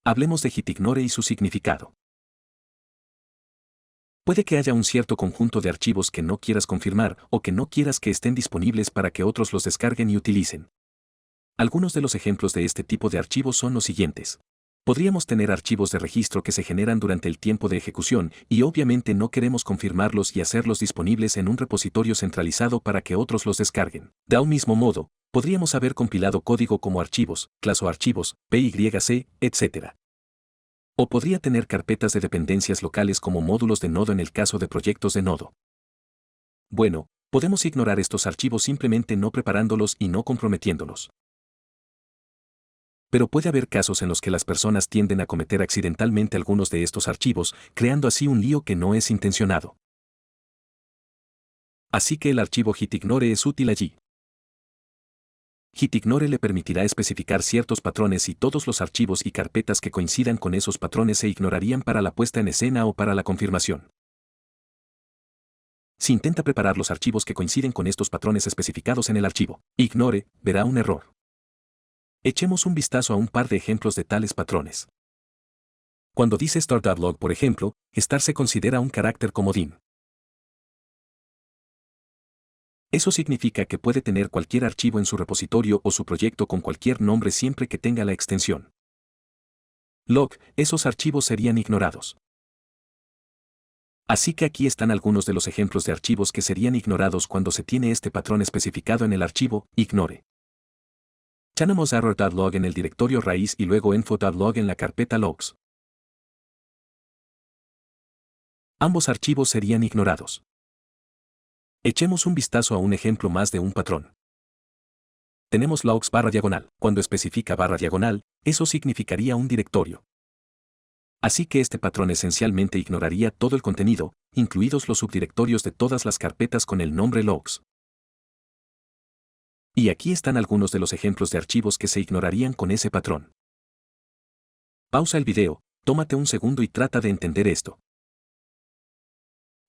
Hablemos de gitignore y su significado. Puede que haya un cierto conjunto de archivos que no quieras confirmar o que no quieras que estén disponibles para que otros los descarguen y utilicen. Algunos de los ejemplos de este tipo de archivos son los siguientes. Podríamos tener archivos de registro que se generan durante el tiempo de ejecución y obviamente no queremos confirmarlos y hacerlos disponibles en un repositorio centralizado para que otros los descarguen. De un mismo modo, podríamos haber compilado código como archivos, clase o archivos, PYC, etc. O podría tener carpetas de dependencias locales como módulos de nodo en el caso de proyectos de nodo. Bueno, podemos ignorar estos archivos simplemente no preparándolos y no comprometiéndolos. Pero puede haber casos en los que las personas tienden a cometer accidentalmente algunos de estos archivos, creando así un lío que no es intencionado. Así que el archivo gitignore es útil allí. Gitignore le permitirá especificar ciertos patrones y todos los archivos y carpetas que coincidan con esos patrones se ignorarían para la puesta en escena o para la confirmación. Si intenta preparar los archivos que coinciden con estos patrones especificados en el archivo ignore, verá un error. Echemos un vistazo a un par de ejemplos de tales patrones. Cuando dice start.log, por ejemplo, star se considera un carácter comodín. Eso significa que puede tener cualquier archivo en su repositorio o su proyecto con cualquier nombre siempre que tenga la extensión log, esos archivos serían ignorados. Así que aquí están algunos de los ejemplos de archivos que serían ignorados cuando se tiene este patrón especificado en el archivo ignore. Tenemos error.log en el directorio raíz y luego info.log en la carpeta logs. Ambos archivos serían ignorados. Echemos un vistazo a un ejemplo más de un patrón. Tenemos logs /diagonal. Cuando especifica /diagonal, eso significaría un directorio. Así que este patrón esencialmente ignoraría todo el contenido, incluidos los subdirectorios de todas las carpetas con el nombre logs. Y aquí están algunos de los ejemplos de archivos que se ignorarían con ese patrón. Pausa el video, tómate un segundo y trata de entender esto.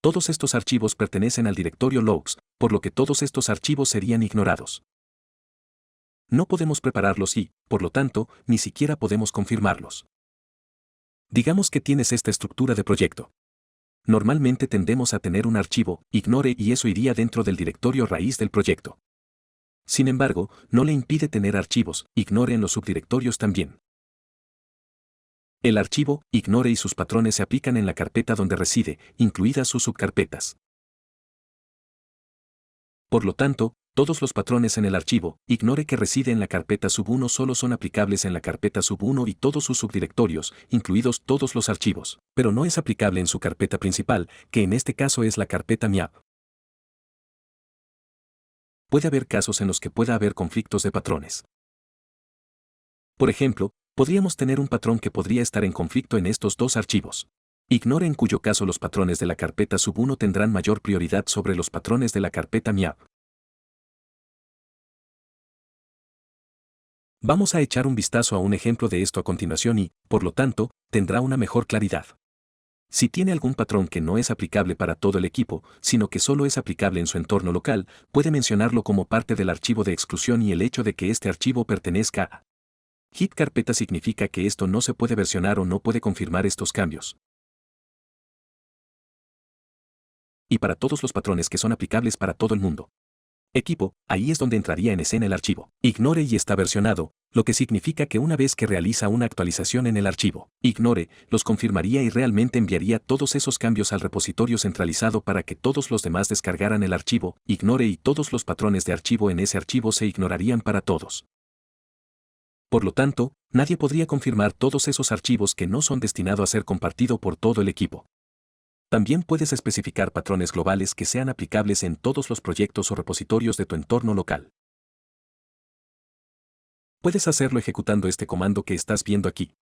Todos estos archivos pertenecen al directorio logs, por lo que todos estos archivos serían ignorados. No podemos prepararlos y, por lo tanto, ni siquiera podemos confirmarlos. Digamos que tienes esta estructura de proyecto. Normalmente tendemos a tener un archivo ignore y eso iría dentro del directorio raíz del proyecto. Sin embargo, no le impide tener archivos ignore en los subdirectorios también. El archivo ignore y sus patrones se aplican en la carpeta donde reside, incluidas sus subcarpetas. Por lo tanto, todos los patrones en el archivo ignore que reside en la carpeta sub1 solo son aplicables en la carpeta sub1 y todos sus subdirectorios, incluidos todos los archivos, pero no es aplicable en su carpeta principal, que en este caso es la carpeta miap. Puede haber casos en los que pueda haber conflictos de patrones. Por ejemplo, podríamos tener un patrón que podría estar en conflicto en estos dos archivos. Ignore en cuyo caso los patrones de la carpeta sub1 tendrán mayor prioridad sobre los patrones de la carpeta miap. Vamos a echar un vistazo a un ejemplo de esto a continuación y, por lo tanto, tendrá una mejor claridad. Si tiene algún patrón que no es aplicable para todo el equipo, sino que solo es aplicable en su entorno local, puede mencionarlo como parte del archivo de exclusión y el hecho de que este archivo pertenezca a Git carpeta significa que esto no se puede versionar o no puede confirmar estos cambios. Y para todos los patrones que son aplicables para todo el mundo. Equipo, ahí es donde entraría en escena el archivo ignore y está versionado, lo que significa que una vez que realiza una actualización en el archivo ignore, los confirmaría y realmente enviaría todos esos cambios al repositorio centralizado para que todos los demás descargaran el archivo ignore y todos los patrones de archivo en ese archivo se ignorarían para todos. Por lo tanto, nadie podría confirmar todos esos archivos que no son destinados a ser compartido por todo el equipo. También puedes especificar patrones globales que sean aplicables en todos los proyectos o repositorios de tu entorno local. Puedes hacerlo ejecutando este comando que estás viendo aquí.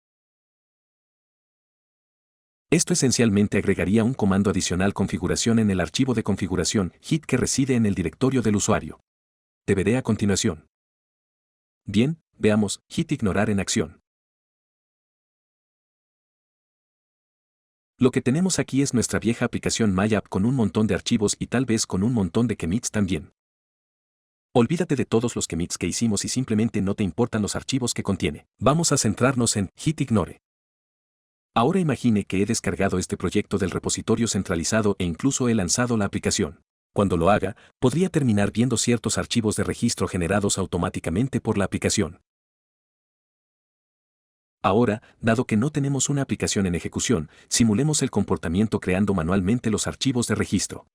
Esto esencialmente agregaría un comando adicional configuración en el archivo de configuración git que reside en el directorio del usuario. Te veré a continuación. Bien, veamos git ignorar en acción. Lo que tenemos aquí es nuestra vieja aplicación MyApp con un montón de archivos y tal vez con un montón de commits también. Olvídate de todos los commits que hicimos y simplemente no te importan los archivos que contiene. Vamos a centrarnos en git ignore. Ahora imagine que he descargado este proyecto del repositorio centralizado e incluso he lanzado la aplicación. Cuando lo haga, podría terminar viendo ciertos archivos de registro generados automáticamente por la aplicación. Ahora, dado que no tenemos una aplicación en ejecución, simulemos el comportamiento creando manualmente los archivos de registro.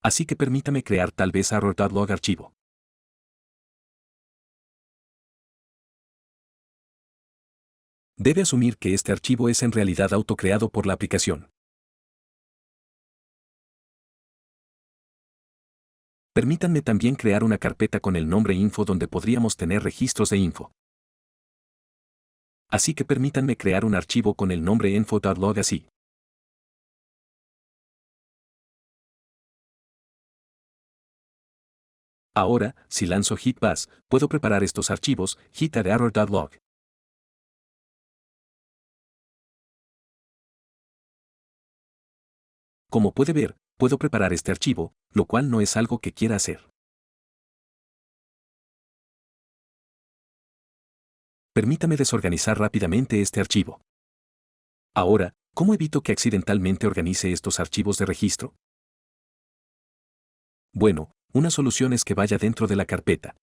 Así que permítame crear tal vez error.log archivo. Debe asumir que este archivo es en realidad autocreado por la aplicación. Permítanme también crear una carpeta con el nombre info donde podríamos tener registros de info. Así que permítanme crear un archivo con el nombre info.log así. Ahora, si lanzo git bash, puedo preparar estos archivos, git add error.log. Como puede ver, puedo preparar este archivo, lo cual no es algo que quiera hacer. Permítame desorganizar rápidamente este archivo. Ahora, ¿cómo evito que accidentalmente organice estos archivos de registro? Bueno, una solución es que vaya dentro de la carpeta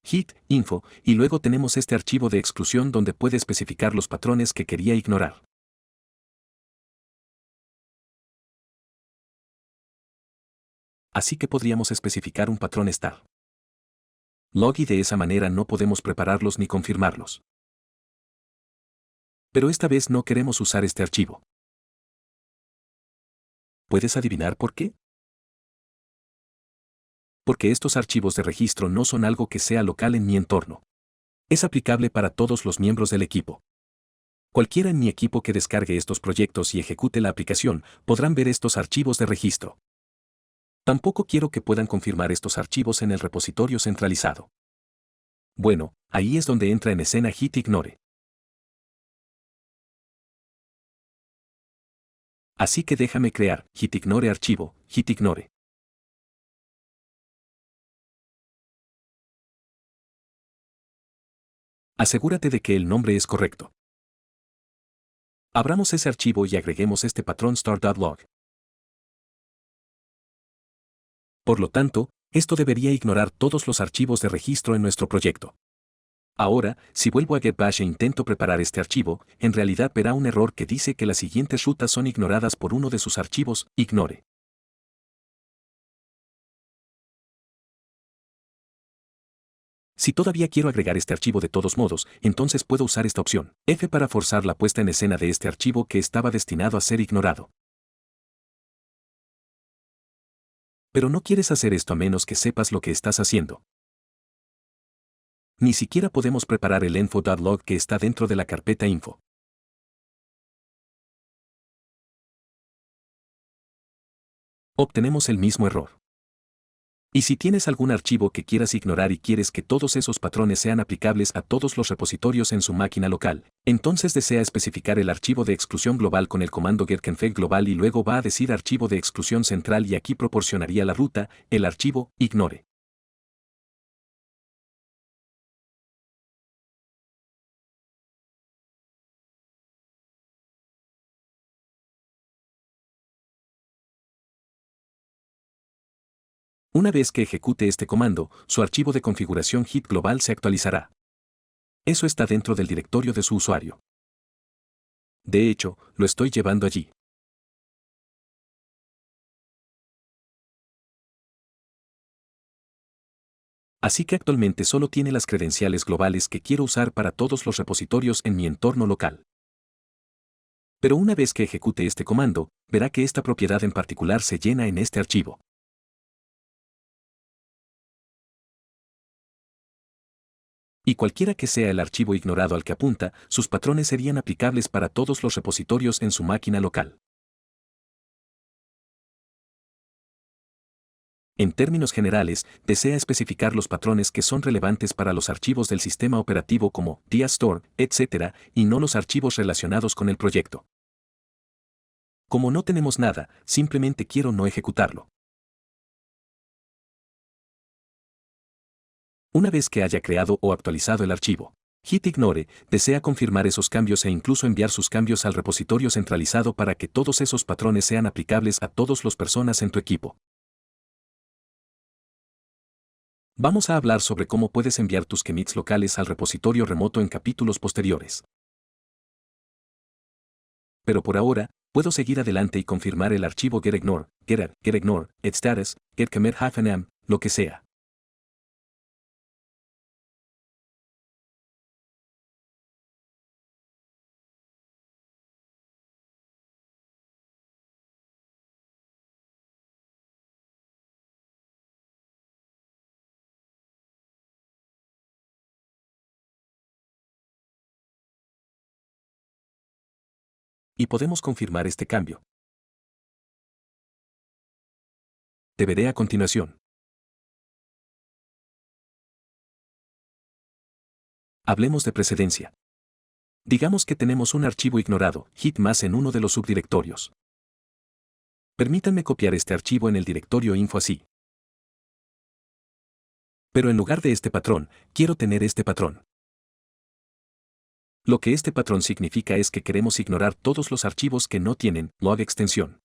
Git, info, y luego tenemos este archivo de exclusión donde puede especificar los patrones que quería ignorar. Así que podríamos especificar un patrón star log y de esa manera no podemos prepararlos ni confirmarlos. Pero esta vez no queremos usar este archivo. ¿Puedes adivinar por qué? Porque estos archivos de registro no son algo que sea local en mi entorno. Es aplicable para todos los miembros del equipo. Cualquiera en mi equipo que descargue estos proyectos y ejecute la aplicación podrán ver estos archivos de registro. Tampoco quiero que puedan confirmar estos archivos en el repositorio centralizado. Bueno, ahí es donde entra en escena git ignore. Así que déjame crear git ignore archivo, git ignore. Asegúrate de que el nombre es correcto. Abramos ese archivo y agreguemos este patrón start.log. Por lo tanto, esto debería ignorar todos los archivos de registro en nuestro proyecto. Ahora, si vuelvo a getbash e intento preparar este archivo, en realidad verá un error que dice que las siguientes rutas son ignoradas por uno de sus archivos, ignore. Si todavía quiero agregar este archivo de todos modos, entonces puedo usar esta opción, F para forzar la puesta en escena de este archivo que estaba destinado a ser ignorado. Pero no quieres hacer esto a menos que sepas lo que estás haciendo. Ni siquiera podemos preparar el info.log que está dentro de la carpeta info. Obtenemos el mismo error. Y si tienes algún archivo que quieras ignorar y quieres que todos esos patrones sean aplicables a todos los repositorios en su máquina local, entonces desea especificar el archivo de exclusión global con el comando getconfig global y luego va a decir archivo de exclusión central y aquí proporcionaría la ruta, el archivo, ignore. Una vez que ejecute este comando, su archivo de configuración git global se actualizará. Eso está dentro del directorio de su usuario. De hecho, lo estoy llevando allí. Así que actualmente solo tiene las credenciales globales que quiero usar para todos los repositorios en mi entorno local. Pero una vez que ejecute este comando, verá que esta propiedad en particular se llena en este archivo. Y cualquiera que sea el archivo ignorado al que apunta, sus patrones serían aplicables para todos los repositorios en su máquina local. En términos generales, desea especificar los patrones que son relevantes para los archivos del sistema operativo como diastore, etc., y no los archivos relacionados con el proyecto. Como no tenemos nada, simplemente quiero no ejecutarlo. Una vez que haya creado o actualizado el archivo Git ignore desea confirmar esos cambios e incluso enviar sus cambios al repositorio centralizado para que todos esos patrones sean aplicables a todas las personas en tu equipo. Vamos a hablar sobre cómo puedes enviar tus commits locales al repositorio remoto en capítulos posteriores. Pero por ahora, puedo seguir adelante y confirmar el archivo getignore, getignore, status, getcommit-m, lo que sea. Y podemos confirmar este cambio. Te veré a continuación. Hablemos de precedencia. Digamos que tenemos un archivo ignorado, git más en uno de los subdirectorios. Permítanme copiar este archivo en el directorio info así. Pero en lugar de este patrón, quiero tener este patrón. Lo que este patrón significa es que queremos ignorar todos los archivos que no tienen log extensión.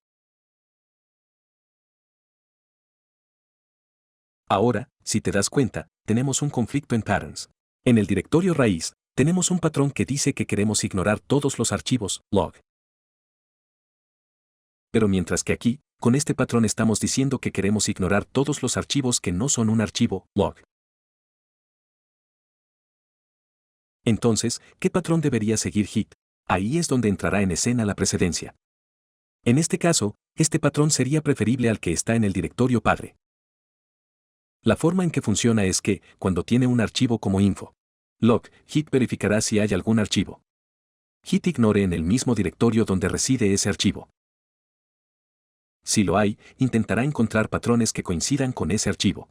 Ahora, si te das cuenta, tenemos un conflicto en patterns. En el directorio raíz, tenemos un patrón que dice que queremos ignorar todos los archivos log. Pero mientras que aquí, con este patrón estamos diciendo que queremos ignorar todos los archivos que no son un archivo log. Entonces, ¿qué patrón debería seguir Git? Ahí es donde entrará en escena la precedencia. En este caso, este patrón sería preferible al que está en el directorio padre. La forma en que funciona es que, cuando tiene un archivo como info log, Git verificará si hay algún archivo. Git ignore en el mismo directorio donde reside ese archivo. Si lo hay, intentará encontrar patrones que coincidan con ese archivo.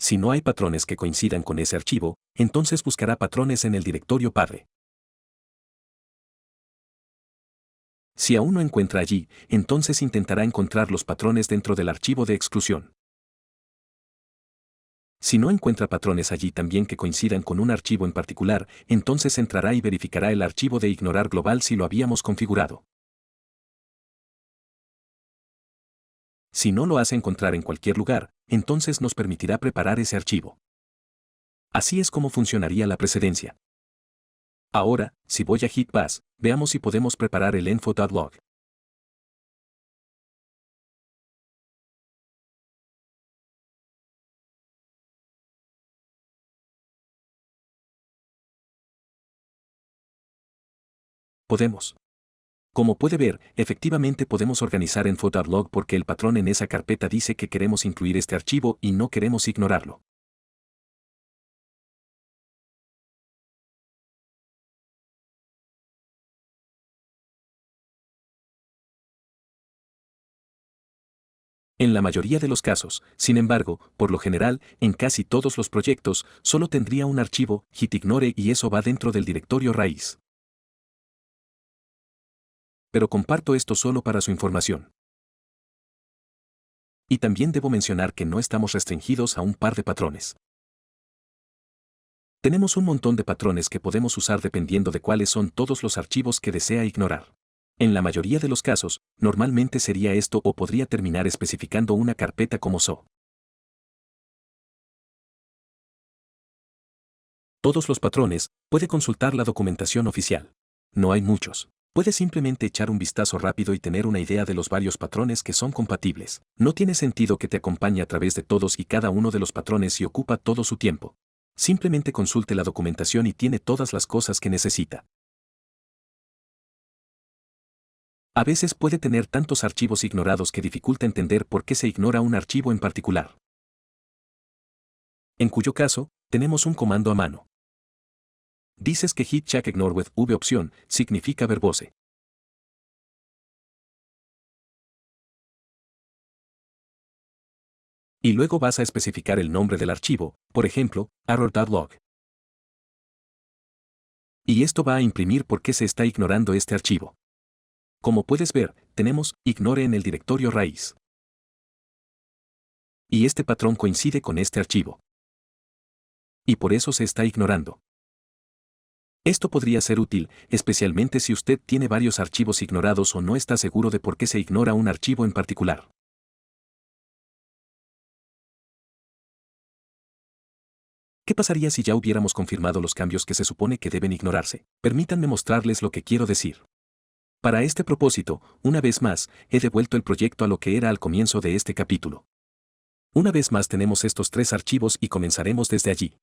Si no hay patrones que coincidan con ese archivo, entonces buscará patrones en el directorio padre. Si aún no encuentra allí, entonces intentará encontrar los patrones dentro del archivo de exclusión. Si no encuentra patrones allí también que coincidan con un archivo en particular, entonces entrará y verificará el archivo de ignorar global si lo habíamos configurado. Si no lo hace encontrar en cualquier lugar, entonces nos permitirá preparar ese archivo. Así es como funcionaría la precedencia. Ahora, si voy a Git Bash, veamos si podemos preparar el info.log. Podemos. Como puede ver, efectivamente podemos organizar info.log porque el patrón en esa carpeta dice que queremos incluir este archivo y no queremos ignorarlo. En la mayoría de los casos, sin embargo, por lo general, en casi todos los proyectos, solo tendría un archivo, gitignore y eso va dentro del directorio raíz. Pero comparto esto solo para su información. Y también debo mencionar que no estamos restringidos a un par de patrones. Tenemos un montón de patrones que podemos usar dependiendo de cuáles son todos los archivos que desea ignorar. En la mayoría de los casos, normalmente sería esto o podría terminar especificando una carpeta como so. Todos los patrones, puede consultar la documentación oficial. No hay muchos. Puede simplemente echar un vistazo rápido y tener una idea de los varios patrones que son compatibles. No tiene sentido que te acompañe a través de todos y cada uno de los patrones y ocupa todo su tiempo. Simplemente consulte la documentación y tiene todas las cosas que necesita. A veces puede tener tantos archivos ignorados que dificulta entender por qué se ignora un archivo en particular. En cuyo caso, tenemos un comando a mano. Dices que hit check ignore with v opción significa verbose. Y luego vas a especificar el nombre del archivo, por ejemplo, error.log. Y esto va a imprimir por qué se está ignorando este archivo. Como puedes ver, tenemos ignore en el directorio raíz. Y este patrón coincide con este archivo. y por eso se está ignorando. Esto podría ser útil, especialmente si usted tiene varios archivos ignorados o no está seguro de por qué se ignora un archivo en particular. ¿Qué pasaría si ya hubiéramos confirmado los cambios que se supone que deben ignorarse? Permítanme mostrarles lo que quiero decir. Para este propósito, una vez más, he devuelto el proyecto a lo que era al comienzo de este capítulo. Una vez más tenemos estos 3 archivos y comenzaremos desde allí.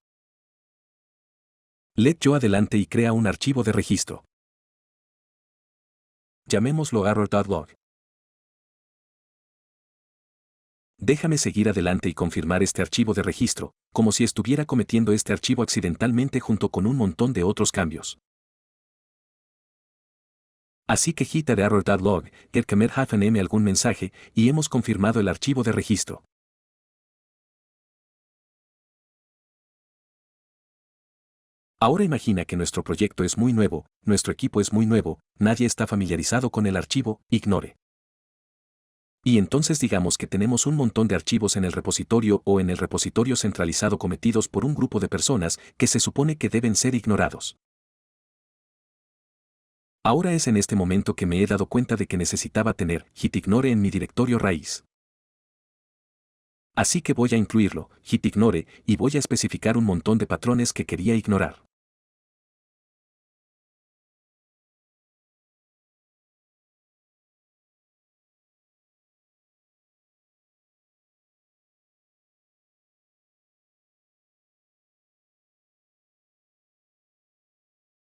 Let yo adelante y crea un archivo de registro. Llamémoslo error.log. Déjame seguir adelante y confirmar este archivo de registro, como si estuviera cometiendo este archivo accidentalmente junto con un montón de otros cambios. Así que hit de error.log, get-m algún mensaje, y hemos confirmado el archivo de registro. Ahora imagina que nuestro proyecto es muy nuevo, nuestro equipo es muy nuevo, nadie está familiarizado con el archivo, ignore. Y entonces digamos que tenemos un montón de archivos en el repositorio o en el repositorio centralizado cometidos por un grupo de personas que se supone que deben ser ignorados. Ahora es en este momento que me he dado cuenta de que necesitaba tener git ignore en mi directorio raíz. Así que voy a incluirlo, git ignore, y voy a especificar un montón de patrones que quería ignorar.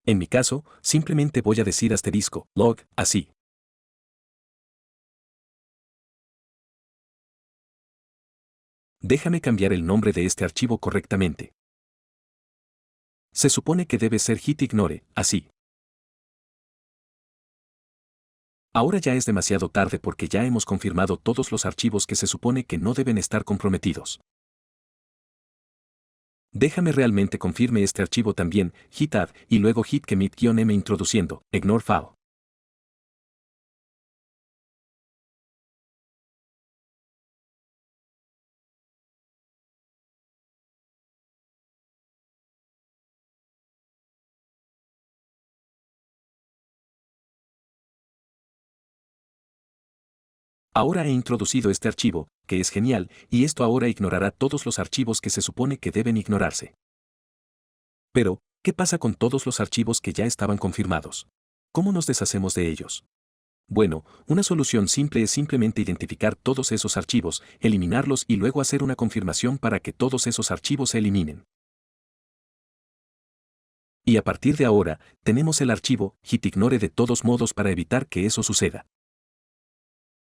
En mi caso, simplemente voy a decir asterisco, log, así. Déjame cambiar el nombre de este archivo correctamente. Se supone que debe ser git ignore, así. Ahora ya es demasiado tarde porque ya hemos confirmado todos los archivos que se supone que no deben estar comprometidos. Déjame realmente confirme este archivo también, git add, y luego git commit-m introduciendo, ignore file. Ahora he introducido este archivo, que es genial, y esto ahora ignorará todos los archivos que se supone que deben ignorarse. Pero, ¿qué pasa con todos los archivos que ya estaban confirmados? ¿Cómo nos deshacemos de ellos? Bueno, una solución simple es simplemente identificar todos esos archivos, eliminarlos y luego hacer una confirmación para que todos esos archivos se eliminen. Y a partir de ahora, tenemos el archivo git ignore de todos modos para evitar que eso suceda.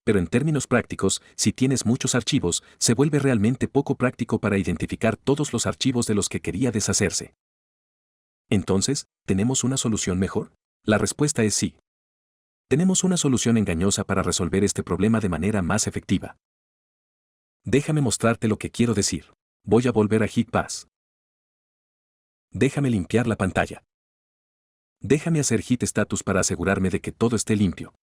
Pero en términos prácticos, si tienes muchos archivos, se vuelve realmente poco práctico para identificar todos los archivos de los que quería deshacerse. Entonces, ¿tenemos una solución mejor? La respuesta es sí. Tenemos una solución engañosa para resolver este problema de manera más efectiva. Déjame mostrarte lo que quiero decir. Voy a volver a Git Pass. Déjame limpiar la pantalla. Déjame hacer Git Status para asegurarme de que todo esté limpio.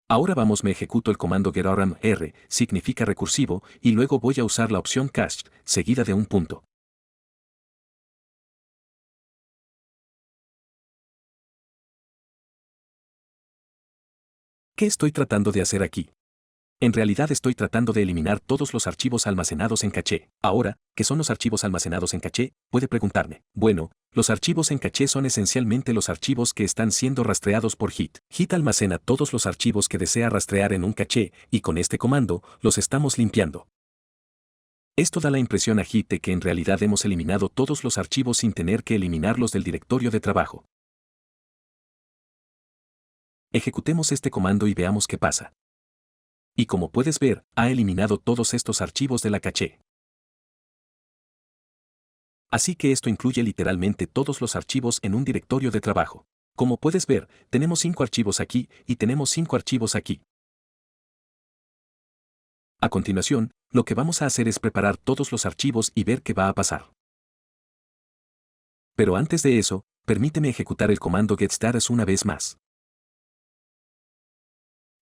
Ahora vamos, me ejecuto el comando getRR, significa recursivo, y luego voy a usar la opción cached, seguida de un punto. ¿Qué estoy tratando de hacer aquí? En realidad estoy tratando de eliminar todos los archivos almacenados en caché. Ahora, ¿qué son los archivos almacenados en caché? Puede preguntarme. Bueno, los archivos en caché son esencialmente los archivos que están siendo rastreados por Git. Git almacena todos los archivos que desea rastrear en un caché, y con este comando, los estamos limpiando. Esto da la impresión a Git de que en realidad hemos eliminado todos los archivos sin tener que eliminarlos del directorio de trabajo. Ejecutemos este comando y veamos qué pasa. Y como puedes ver, ha eliminado todos estos archivos de la caché. Así que esto incluye literalmente todos los archivos en un directorio de trabajo. Como puedes ver, tenemos 5 archivos aquí y tenemos 5 archivos aquí. A continuación, lo que vamos a hacer es preparar todos los archivos y ver qué va a pasar. Pero antes de eso, permíteme ejecutar el comando getStatus una vez más.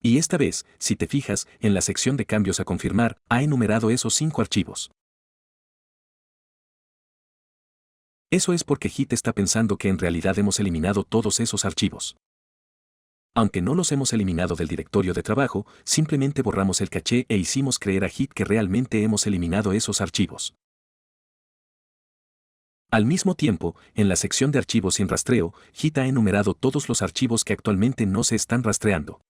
Y esta vez, si te fijas, en la sección de cambios a confirmar, ha enumerado esos 5 archivos. Eso es porque Git está pensando que en realidad hemos eliminado todos esos archivos. Aunque no los hemos eliminado del directorio de trabajo, simplemente borramos el caché e hicimos creer a Git que realmente hemos eliminado esos archivos. Al mismo tiempo, en la sección de archivos sin rastreo, Git ha enumerado todos los archivos que actualmente no se están rastreando.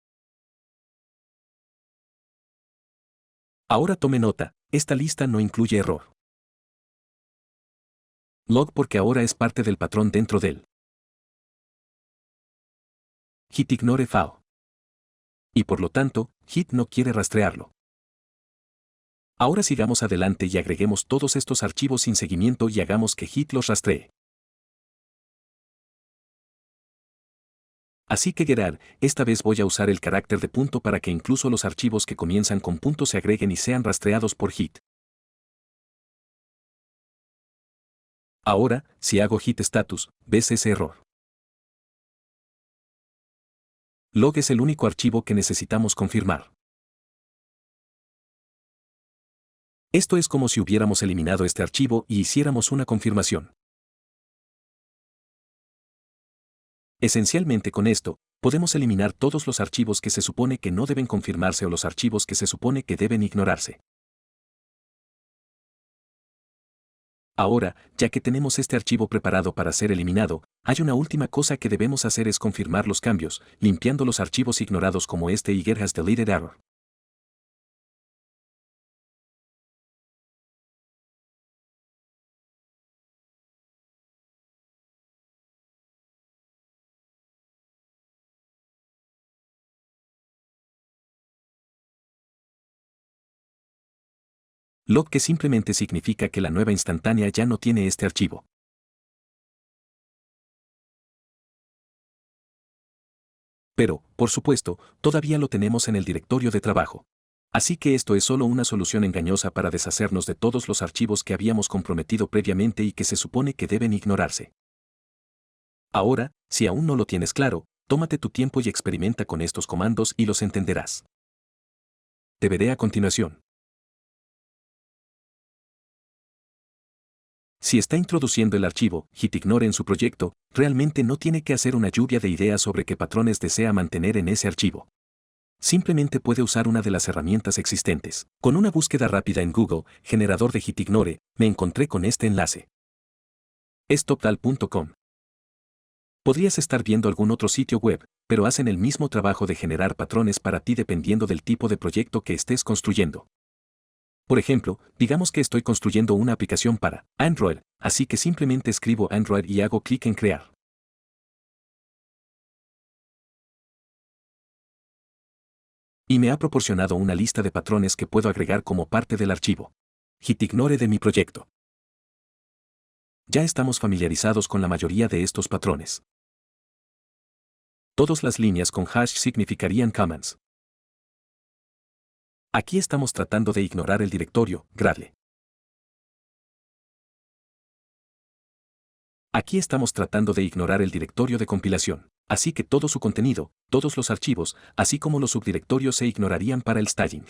Ahora tome nota, esta lista no incluye error log porque ahora es parte del patrón dentro del Git ignore file. Y por lo tanto, Git no quiere rastrearlo. Ahora sigamos adelante y agreguemos todos estos archivos sin seguimiento y hagamos que Git los rastree. Así que Gerard, esta vez voy a usar el carácter de punto para que incluso los archivos que comienzan con punto se agreguen y sean rastreados por Git. Ahora, si hago Git status, ¿ves ese error? Log es el único archivo que necesitamos confirmar. Esto es como si hubiéramos eliminado este archivo y hiciéramos una confirmación. Esencialmente con esto, podemos eliminar todos los archivos que se supone que no deben confirmarse o los archivos que se supone que deben ignorarse. Ahora, ya que tenemos este archivo preparado para ser eliminado, hay una última cosa que debemos hacer es confirmar los cambios, limpiando los archivos ignorados como este y Get has deleted error. Log que simplemente significa que la nueva instantánea ya no tiene este archivo. Pero, por supuesto, todavía lo tenemos en el directorio de trabajo. Así que esto es solo una solución engañosa para deshacernos de todos los archivos que habíamos comprometido previamente y que se supone que deben ignorarse. Ahora, si aún no lo tienes claro, tómate tu tiempo y experimenta con estos comandos y los entenderás. Te veré a continuación. Si está introduciendo el archivo gitignore en su proyecto, realmente no tiene que hacer una lluvia de ideas sobre qué patrones desea mantener en ese archivo. Simplemente puede usar una de las herramientas existentes. Con una búsqueda rápida en Google, generador de gitignore, me encontré con este enlace. Es toptal.com. Podrías estar viendo algún otro sitio web, pero hacen el mismo trabajo de generar patrones para ti dependiendo del tipo de proyecto que estés construyendo. Por ejemplo, digamos que estoy construyendo una aplicación para Android, así que simplemente escribo Android y hago clic en crear. Y me ha proporcionado una lista de patrones que puedo agregar como parte del archivo gitignore de mi proyecto. Ya estamos familiarizados con la mayoría de estos patrones. Todas las líneas con hash significarían commands. Aquí estamos tratando de ignorar el directorio Gradle. Aquí estamos tratando de ignorar el directorio de compilación, así que todo su contenido, todos los archivos, así como los subdirectorios se ignorarían para el staging.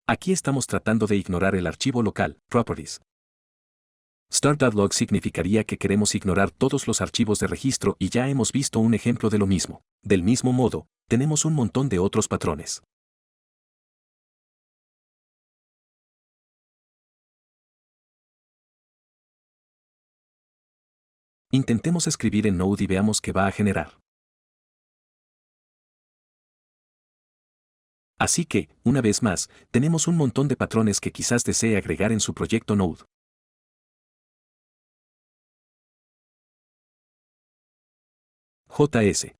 Aquí estamos tratando de ignorar el archivo local, properties. Start.log significaría que queremos ignorar todos los archivos de registro y ya hemos visto un ejemplo de lo mismo. Del mismo modo, tenemos un montón de otros patrones. Intentemos escribir en Node y veamos qué va a generar. Así que, una vez más, tenemos un montón de patrones que quizás desee agregar en su proyecto Node. JS.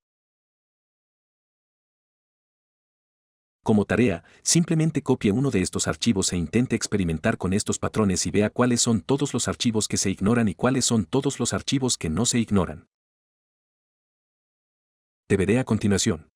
Como tarea, simplemente copie uno de estos archivos e intente experimentar con estos patrones y vea cuáles son todos los archivos que se ignoran y cuáles son todos los archivos que no se ignoran. Te veré a continuación.